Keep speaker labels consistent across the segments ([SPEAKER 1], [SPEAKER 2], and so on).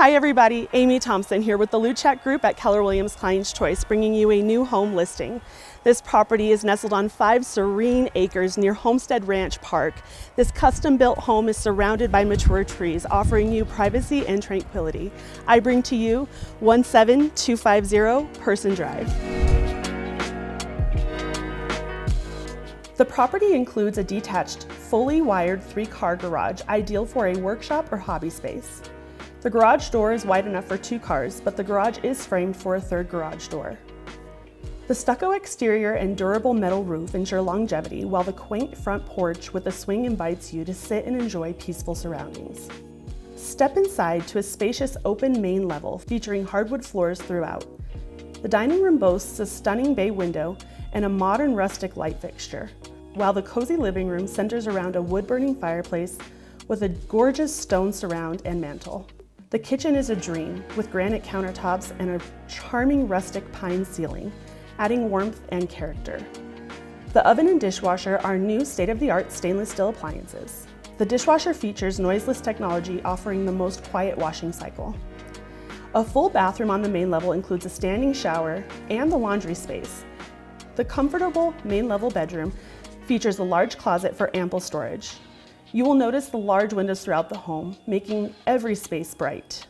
[SPEAKER 1] Hi everybody, Amy Thompson here with the Luczak Group at Keller Williams Client's Choice, bringing you a new home listing. This property is nestled on 5 serene acres near Homestead Ranch Park. This custom-built home is surrounded by mature trees, offering you privacy and tranquility. I bring to you 17250 Person Drive. The property includes a detached, fully wired 3-car garage, ideal for a workshop or hobby space. The garage door is wide enough for 2 cars, but the garage is framed for a 3rd garage door. The stucco exterior and durable metal roof ensure longevity, while the quaint front porch with a swing invites you to sit and enjoy peaceful surroundings. Step inside to a spacious open main level featuring hardwood floors throughout. The dining room boasts a stunning bay window and a modern rustic light fixture, while the cozy living room centers around a wood-burning fireplace with a gorgeous stone surround and mantel. The kitchen is a dream, with granite countertops and a charming rustic pine ceiling, adding warmth and character. The oven and dishwasher are new state-of-the-art stainless steel appliances. The dishwasher features noiseless technology, offering the most quiet washing cycle. A full bathroom on the main level includes a standing shower and the laundry space. The comfortable main level bedroom features a large closet for ample storage. You will notice the large windows throughout the home, making every space bright.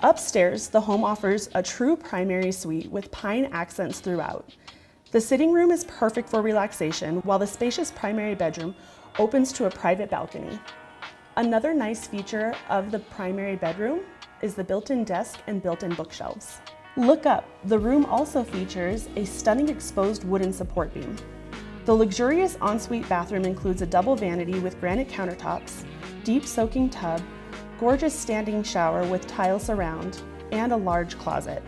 [SPEAKER 1] Upstairs, the home offers a true primary suite with pine accents throughout. The sitting room is perfect for relaxation, while the spacious primary bedroom opens to a private balcony. Another nice feature of the primary bedroom is the built-in desk and built-in bookshelves. Look up, the room also features a stunning exposed wooden support beam. The luxurious ensuite bathroom includes a double vanity with granite countertops, deep soaking tub, gorgeous standing shower with tile surround, and a large closet.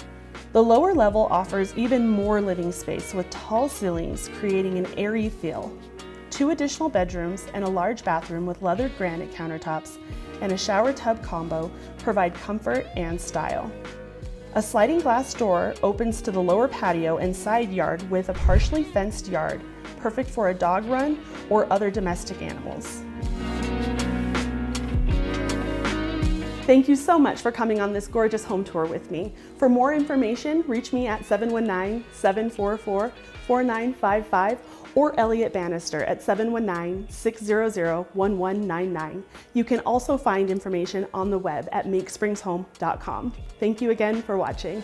[SPEAKER 1] The lower level offers even more living space with tall ceilings, creating an airy feel. 2 additional bedrooms and a large bathroom with leathered granite countertops and a shower tub combo provide comfort and style. A sliding glass door opens to the lower patio and side yard with a partially fenced yard, perfect for a dog run or other domestic animals. Thank you so much for coming on this gorgeous home tour with me. For more information, reach me at 719-744-4955 or Elliot Bannister at 719-600-1199. You can also find information on the web at makespringshome.com. Thank you again for watching.